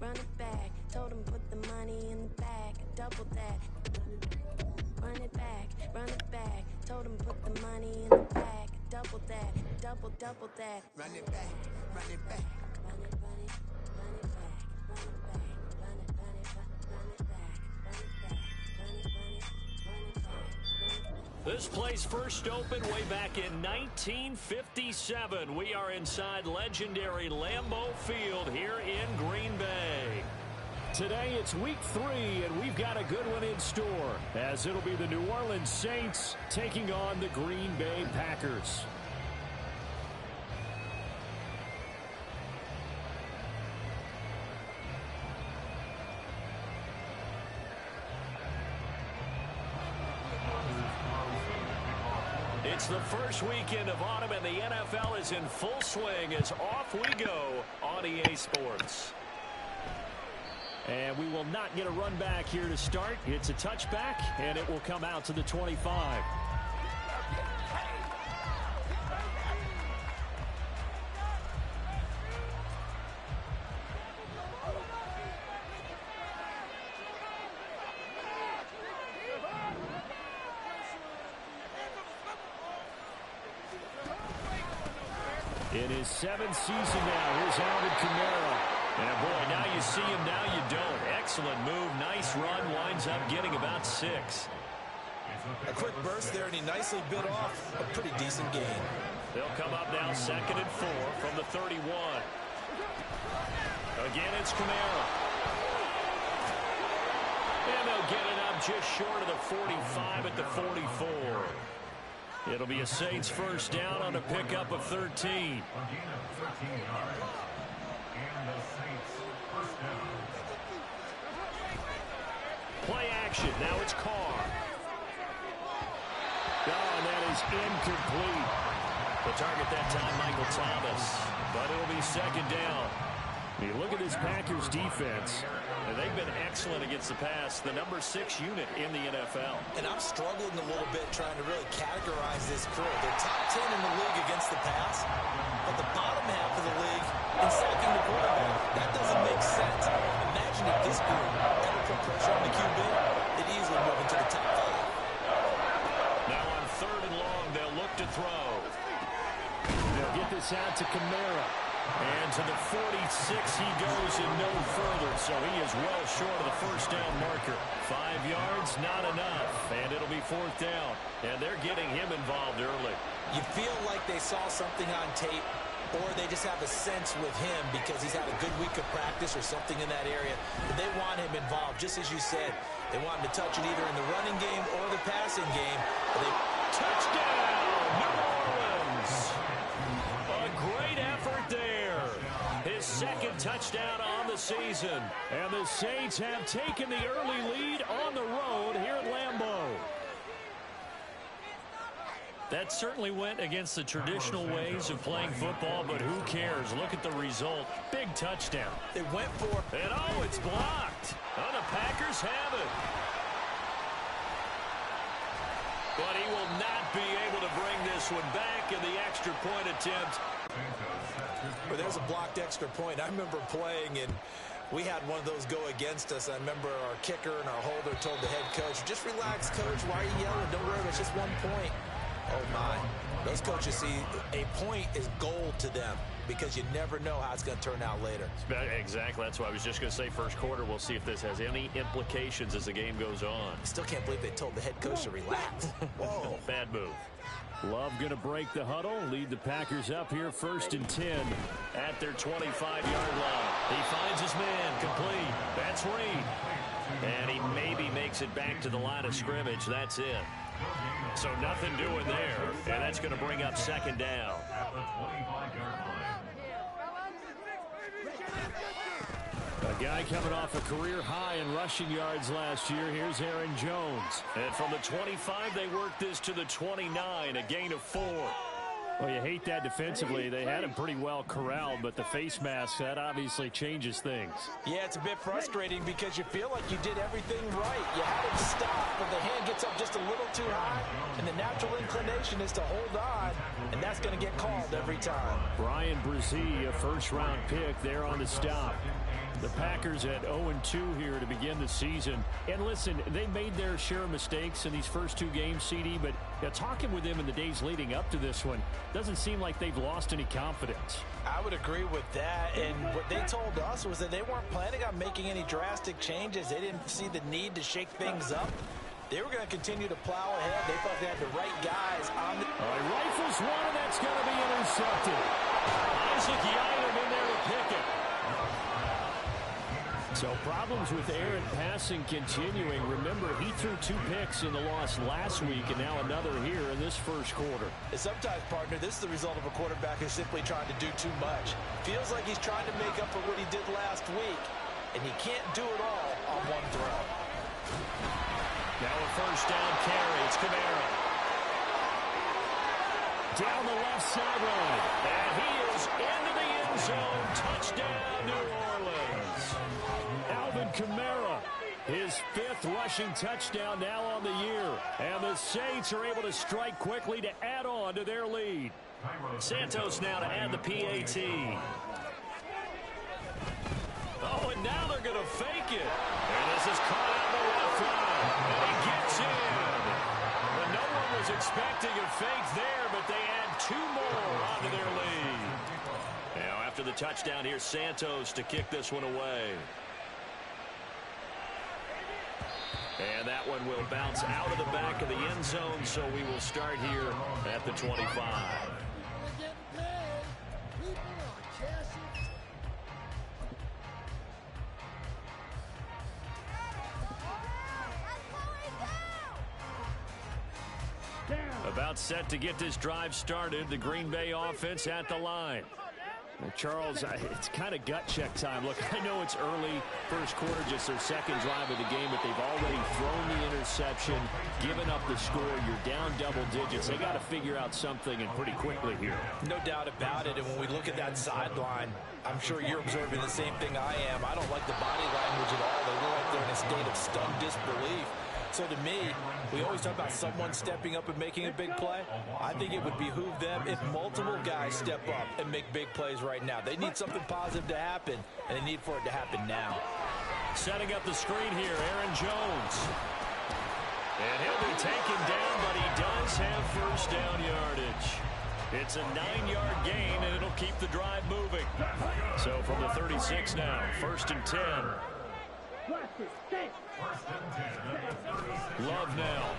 run it back. Told him put the money in the bag, double that. Run it back, run it back. Told him put the money in the bag, double that, double that. Run it back, run it back. Run it, run it, run it back, run it back, run it, run it, run it back, run it back, run it, run it, run it back, run it back. This place first opened way back in 1957. We are inside legendary Lambeau Field here in Green Bay. Today it's week 3, and we've got a good one in store, as it'll be the New Orleans Saints taking on the Green Bay Packers. It's the first weekend of autumn, and the NFL is in full swing as off we go on EA Sports. And we will not get a run back here to start. It's a touchback, and it will come out to the 25. In his 7th season now, here's Alvin Kamara. And boy, now you see him, now you don't. Excellent move, nice run, winds up getting about 6. A quick burst there, and he nicely bit off a pretty decent gain. They'll come up now 2nd and 4 from the 31. Again, it's Kamara. And they'll get it up just short of the 45 at the 44. It'll be a Saints first down on a pickup of 13. Play action. Now it's Carr. Oh, and that is incomplete. The target that time, Michael Thomas. But it'll be 2nd down. You look at this Packers defense, and they've been excellent against the pass, the number 6 unit in the NFL. And I'm struggling a little bit trying to really categorize this crew. They're top 10 in the league against the pass, but the bottom half of the league in sacking the quarterback. That doesn't make sense. Imagine if this group ever put pressure on the QB, they'd easily move into the top 5. Now on 3rd and long, they'll look to throw. They'll get this out to Kamara. And to the 46 he goes and no further, so he is well short of the first down marker. 5 yards, not enough, and it'll be 4th down. And they're getting him involved early. You feel like they saw something on tape, or they just have a sense with him because he's had a good week of practice or something in that area. But they want him involved, just as you said. They want him to touch it either in the running game or the passing game. Touchdown, New Orleans! A great effort there. His 2nd touchdown on the season. And the Saints have taken the early lead on the road here at Lambeau. That certainly went against the traditional ways of playing football, but who cares? Look at the result. Big touchdown. They went for it. And oh, it's blocked. Oh, the Packers have it. But he will not be able to bring this one back in the extra point attempt. Well, there's a blocked extra point. I remember playing, and we had one of those go against us. I remember our kicker and our holder told the head coach, just relax, coach. Why are you yelling? Don't worry, it's just 1 point. Oh, my. Those coaches see a point is gold to them because you never know how it's going to turn out later. Exactly. That's what I was just going to say. First quarter, we'll see if this has any implications as the game goes on. I still can't believe they told the head coach to relax. Whoa. Bad move. Love going to break the huddle, lead the Packers up here 1st and 10 at their 25-yard line. He finds his man, complete. That's Reed. And he maybe makes it back to the line of scrimmage. That's it. So nothing doing there, and that's going to bring up 2nd down. A guy coming off a career high in rushing yards last year. Here's Aaron Jones. And from the 25, they worked this to the 29, a gain of 4. Well, you hate that defensively. They had him pretty well corralled, but the face mask, that obviously changes things. Yeah, it's a bit frustrating because you feel like you did everything right. You had him stop, but the hand gets up just a little too high, and the natural inclination is to hold on, and that's going to get called every time. Brian Brzee, a first-round pick there on the stop. The Packers at 0-2 here to begin the season. And listen, they made their share of mistakes in these first 2 games, CD, but talking with them in the days leading up to this one, doesn't seem like they've lost any confidence. I would agree with that, and what they told us was that they weren't planning on making any drastic changes. They didn't see the need to shake things up. They were going to continue to plow ahead. They thought they had the right guys on the... All right, rifles one, and that's going to be intercepted. Isaac Yiadom in there to pick it. So problems with Aaron passing continuing. Remember, he threw 2 picks in the loss last week, and now another here in this first quarter. And sometimes, partner, this is the result of a quarterback who's simply trying to do too much. Feels like he's trying to make up for what he did last week, and he can't do it all on one throw. Now a first down carry. It's Kamara. Down the left sideline. And he is into the end zone. Touchdown, New Orleans. Alvin Kamara, his 5th rushing touchdown now on the year. And the Saints are able to strike quickly to add on to their lead. Santos now to add the PAT. Oh, and now they're going to fake it. And this is caught out the left line. And he gets in. Well, no one was expecting a fake there, but they add 2 more onto their lead. Now, after the touchdown, here's Santos to kick this one away. And that one will bounce out of the back of the end zone, so we will start here at the 25. About set to get this drive started. The Green Bay offense at the line. Well, Charles, it's kind of gut check time. Look, I know it's early, first quarter, just their second drive of the game, but they've already thrown the interception, given up the score. You're down double digits. They got to figure out something, and pretty quickly here. No doubt about it. And when we look at that sideline, I'm sure you're observing the same thing I am. I don't like the body language at all. They look like they're in a state of stunned disbelief. So to me, we always talk about someone stepping up and making a big play. I think it would behoove them if multiple guys step up and make big plays right now. They need something positive to happen, and they need for it to happen now. Setting up the screen here, Aaron Jones. And he'll be taken down, but he does have first down yardage. It's a 9-yard gain, and it'll keep the drive moving. So from the 36 now, 1st and 10. Love now.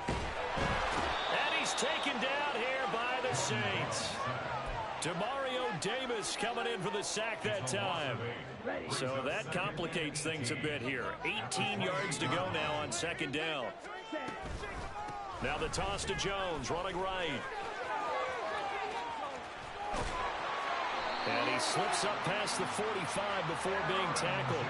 And he's taken down here by the Saints. Demario Davis coming in for the sack that time. So that complicates things a bit here. 18 yards to go now on 2nd down. Now the toss to Jones, running right. And he slips up past the 45 before being tackled.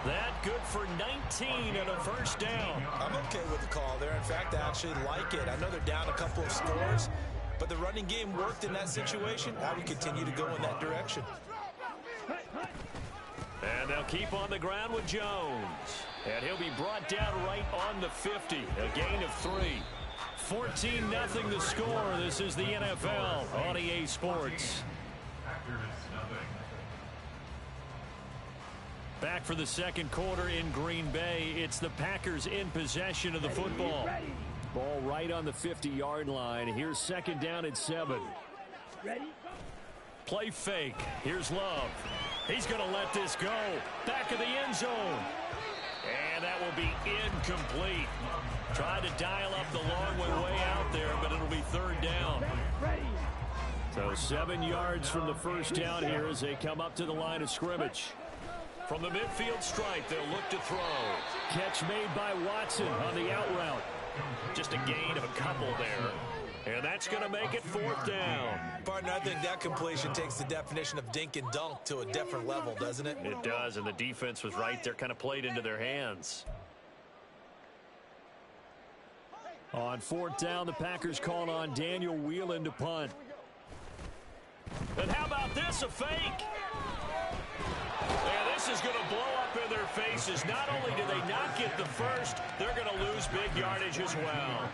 That good for 19 and a first down. I'm okay with the call there. In fact, I actually like it. I know they're down a couple of scores, but the running game worked in that situation. I would continue to go in that direction. And they'll keep on the ground with Jones. And he'll be brought down right on the 50. A gain of 3. 14-0 the score. This is the NFL on EA Sports. Back for the second quarter in Green Bay. It's the Packers in possession of the football. Ball right on the 50-yard line. Here's 2nd down at 7. Play fake. Here's Love. He's going to let this go. Back of the end zone. And that will be incomplete. Tried to dial up the long way out there, but it'll be 3rd down. So 7 yards from the first down here as they come up to the line of scrimmage. From the midfield stripe, they'll look to throw. Catch made by Watson on the out route. Just a gain of a couple there. And that's going to make it 4th down. Partner, I think that completion takes the definition of dink and dunk to a different level, doesn't it? It does, and the defense was right there, kind of played into their hands. On 4th down, the Packers calling on Daniel Whelan to punt. And how about this, a fake? And this is going to blow up in their faces. Not only do they not get the first, they're going to lose big yardage as well.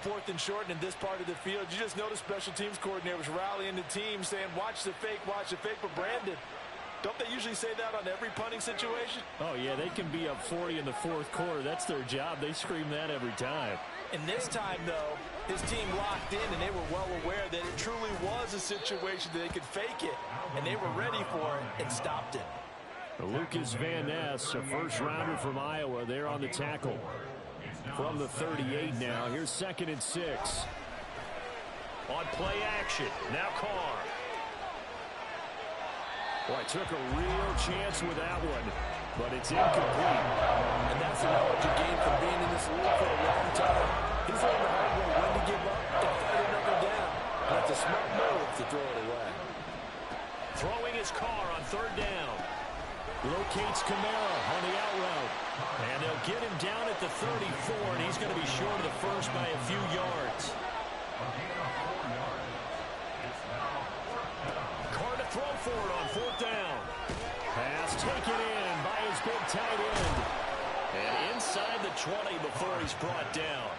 4th and short in this part of the field. You just notice special teams coordinators rallying the team saying, watch the fake for Brandon. Don't they usually say that on every punting situation? Oh, yeah, they can be up 40 in the fourth quarter. That's their job. They scream that every time. And this time, though, his team locked in, and they were well aware that it truly was a situation that they could fake it, and they were ready for it and stopped it. Lucas Van Ness, a first-rounder from Iowa, there on the tackle. From the 38 now. Here's 2nd and 6. On play action. Now Carr. Boy, took a real chance with that one, but it's incomplete. And that's the knowledge you gain from being in this league for a long time. He's learned the hard way when to give up and fight another down. That's a smart move to throw it away. Throwing his Carr on 3rd down. Locates Kamara on the out route. And they'll get him down at the 34, and he's going to be short of the first by a few yards. Carr to throw for it on 4th down. Pass taken in by his big tight end. And inside the 20 before he's brought down.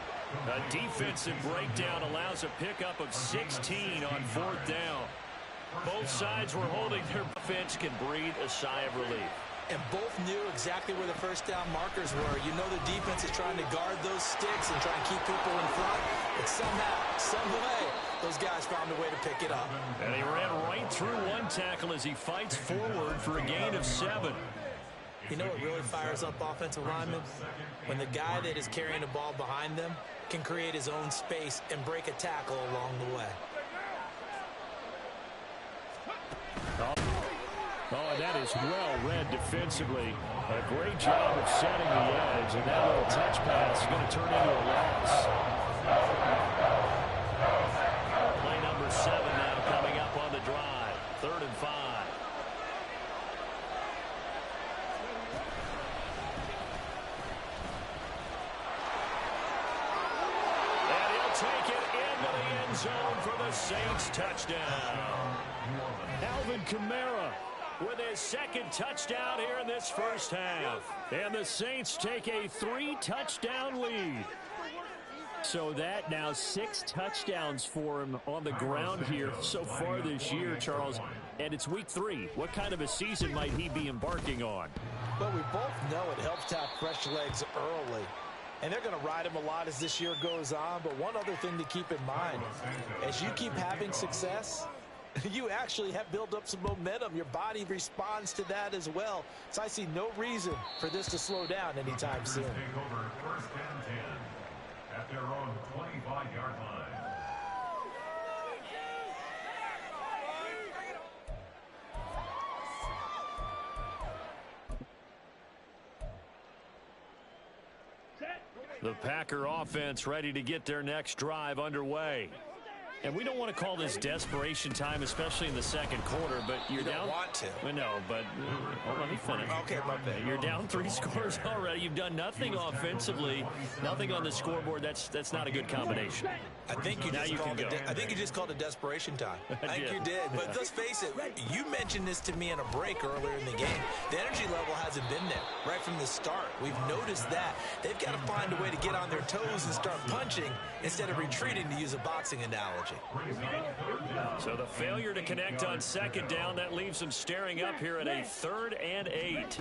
A defensive breakdown allows a pickup of 16 on 4th down. Both sides were holding their offense, can breathe a sigh of relief. And both knew exactly where the first down markers were. You know the defense is trying to guard those sticks and try and keep people in front. But somehow, some way, those guys found a way to pick it up. And he ran right through one tackle as he fights forward for a gain of 7. You know what really fires up offensive linemen? When the guy that is carrying the ball behind them can create his own space and break a tackle along the way. Oh, and that is well read defensively. A great job of setting the edge, and that little touch pass is going to turn into a loss. Play number 7 now coming up on the drive. 3rd and 5. And he'll take it into the end zone for the Saints touchdown. Alvin Kamara with his 2nd touchdown here in this first half. And the Saints take a 3-touchdown lead. So that now 6 touchdowns for him on the ground here so far this year, Charles. And it's week 3. What kind of a season might he be embarking on? Well, we both know it helps to have fresh legs early. And they're going to ride him a lot as this year goes on. But one other thing to keep in mind, as you keep having success, you actually have built up some momentum. Your body responds to that as well. So I see no reason for this to slow down anytime soon. Take over 1st and 10 at their own 25-yard line. The Packer offense ready to get their next drive underway. And we don't want to call this desperation time, especially in the 2nd quarter, but you're You down. don't want to. Well, no, but let me finish. Okay, my bad. You're down 3 scores already. You've done nothing offensively, nothing on the scoreboard. That's not a good combination. I think you Now just you called can it. go. I think you just called it desperation time. I think did. you did. But let's face it. You mentioned this to me in a break earlier in the game. The energy level hasn't been there right from the start. We've noticed that they've got to find a way to get on their toes and start punching instead of retreating, to use a boxing analogy. So the failure to connect on 2nd down, that leaves them staring up here at a 3rd and 8.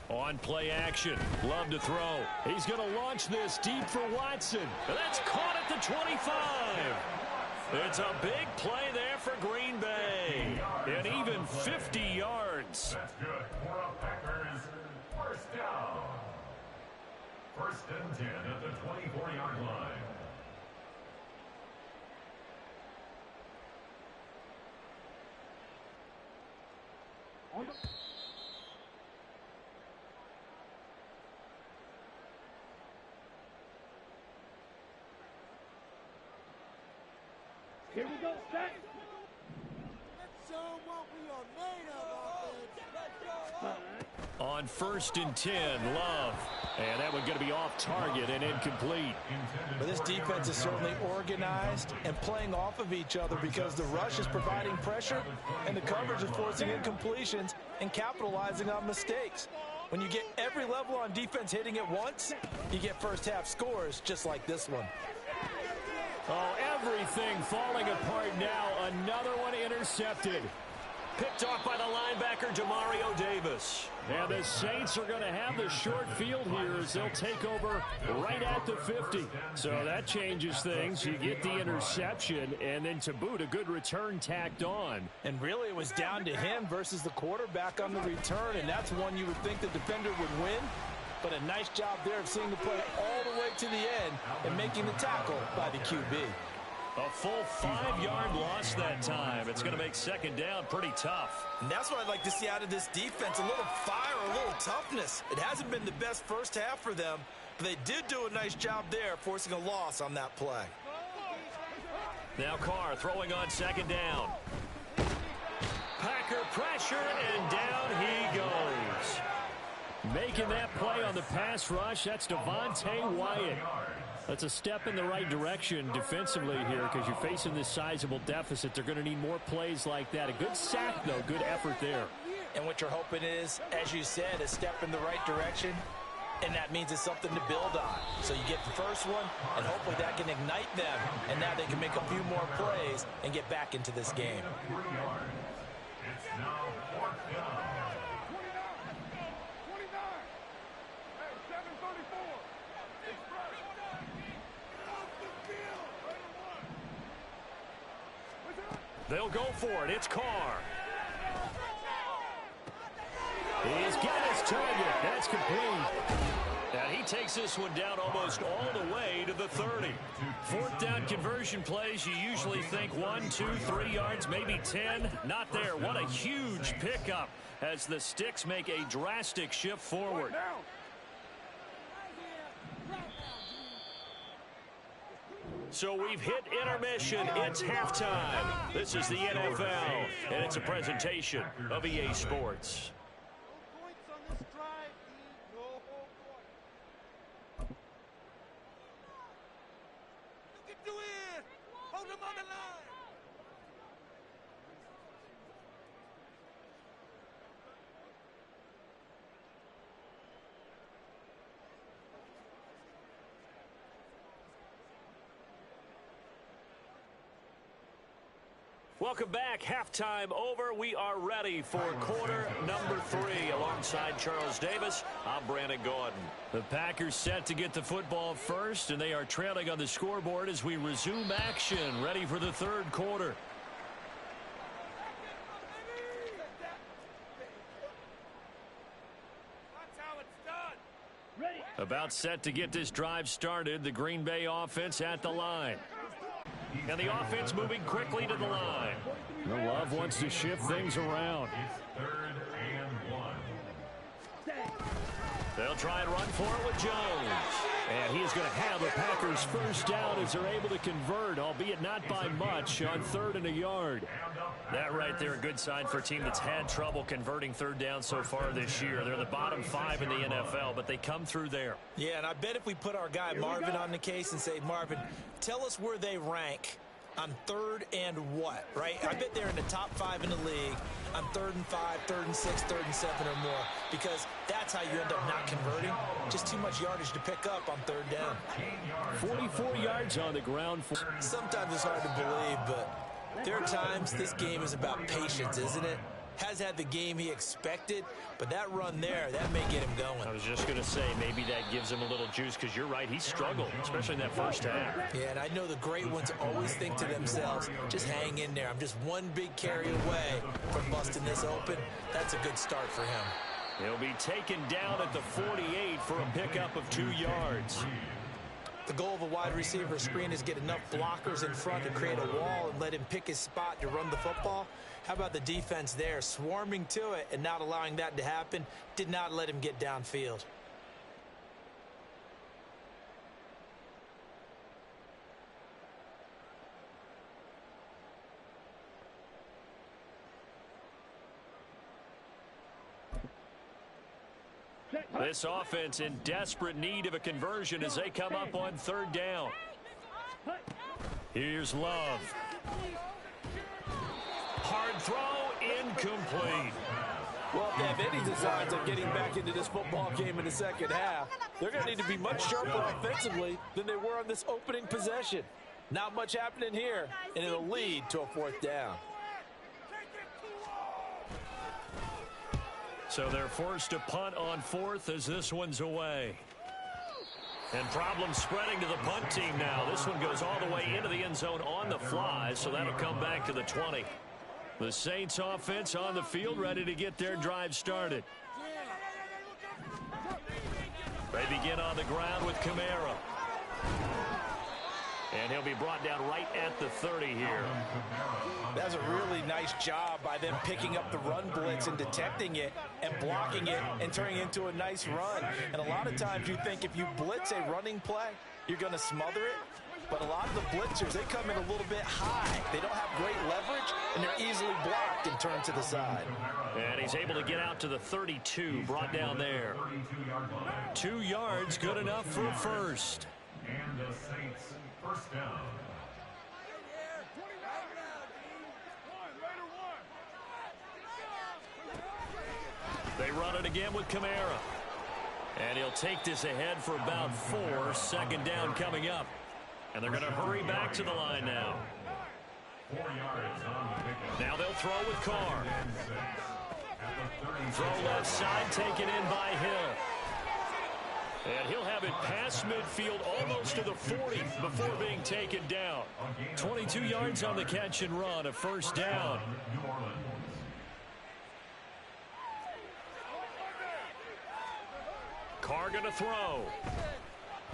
On play action, Love to throw. He's going to launch this deep for Watson. And that's caught at the 25. It's a big play there for Green Bay. And even 50 yards. That's good. For a Packers 1st down. 1st and 10 at the 24-yard line. Here we go, set. Let's show 'em what we are made of, offense. Let's go. On 1st and 10, Love. And that one going to be off target and incomplete. But this defense is certainly organized and playing off of each other because the rush is providing pressure and the coverage is forcing incompletions and capitalizing on mistakes. When you get every level on defense hitting at once, you get first half scores just like this one. Oh, everything falling apart now. Another one intercepted. Picked off by the linebacker, Demario Davis. And the Saints are going to have the short field here as they'll take over right at the 50. So that changes things. You get the interception, and then to boot, a good return tacked on. And really, it was down to him versus the quarterback on the return, and that's one you would think the defender would win. But a nice job there of seeing the play all the way to the end and making the tackle by the QB. A full 5-yard loss that time. It's going to make second down pretty tough. And that's what I'd like to see out of this defense, a little fire, a little toughness. It hasn't been the best first half for them, but they did do a nice job there, forcing a loss on that play. Now Carr throwing on second down. Packer pressure, and down he goes. Making that play on the pass rush, that's Devontae Wyatt. That's a step in the right direction defensively here because you're facing this sizable deficit. They're going to need more plays like that. A good sack, though. Good effort there. And what you're hoping is, as you said, a step in the right direction, and that means it's something to build on. So you get the first one, and hopefully that can ignite them, and now they can make a few more plays and get back into this game. It's now fourth down. They'll go for it. It's Carr. He's got his target. That's complete. And he takes this one down almost all the way to the 30. Fourth down conversion plays, you usually think 1, 2, 3 yards, maybe 10. Not there. What a huge pickup as the Sticks make a drastic shift forward. So we've hit intermission. It's halftime. This is the NFL, and it's a presentation of EA Sports. Welcome back. Halftime over. We are ready for quarter number 3. Alongside Charles Davis, I'm Brandon Gordon. The Packers set to get the football first, and they are trailing on the scoreboard as we resume action, ready for the third quarter. About set to get this drive started. The Green Bay offense at the line. And the offense moving quickly to the line. The Love wants to shift things around. It's 3rd and 1. They'll try and run for it with Jones. And he is going to have the Packers first down as they're able to convert, albeit not by much, on 3rd and a yard. That right there, a good sign for a team that's had trouble converting third down so far this year. They're the bottom 5 in the NFL, but they come through there. Yeah, and I bet if we put our guy Marvin on the case and say, Marvin, tell us where they rank on 3rd and what, right? I bet they're in the top 5 in the league on 3rd and 5, 3rd and 6, 3rd and 7 or more, because that's how you end up not converting. Just too much yardage to pick up on 3rd down. 44 yards on the ground. Sometimes it's hard to believe, but there are times this game is about patience, isn't it? Has had the game he expected, but that run there, that may get him going. I was just going to say, maybe that gives him a little juice, because you're right, he struggled, especially in that first half. Yeah, and I know the great ones always think to themselves, just hang in there. I'm just one big carry away from busting this open. That's a good start for him. He'll be taken down at the 48 for a pickup of 2 yards. The goal of a wide receiver screen is get enough blockers in front to create a wall and let him pick his spot to run the football. How about the defense there, swarming to it and not allowing that to happen? Did not let him get downfield. This offense in desperate need of a conversion as they come up on 3rd down. Here's Love. Hard throw, incomplete. Well, if they have any designs of getting back into this football game in the second half, they're going to need to be much sharper offensively than they were on this opening possession. Not much happening here, and it'll lead to a 4th down. So they're forced to punt on 4th as this one's away. And problems spreading to the punt team now. This one goes all the way into the end zone on the fly, so that'll come back to the 20. The Saints offense on the field, ready to get their drive started. They begin on the ground with Kamara. And he'll be brought down right at the 30 here. That's a really nice job by them picking up the run blitz and detecting it and blocking it and turning it into a nice run. And a lot of times you think if you blitz a running play, you're going to smother it. But a lot of the blitzers, they come in a little bit high. They don't have great leverage, and they're easily blocked and turned to the side. And he's able to get out to the 32, brought down there. 2 yards, good enough for a first. And the Saints first down. They run it again with Kamara. And he'll take this ahead for about 4. 2nd down coming up. And they're going to hurry back to the line now. 4 yards on the pickup. Now they'll throw with Carr. Throw left side, taken in by Hill. And he'll have it past midfield almost to the 40 before being taken down. 22 yards on the catch and run, a first down. New Orleans. Carr going to throw.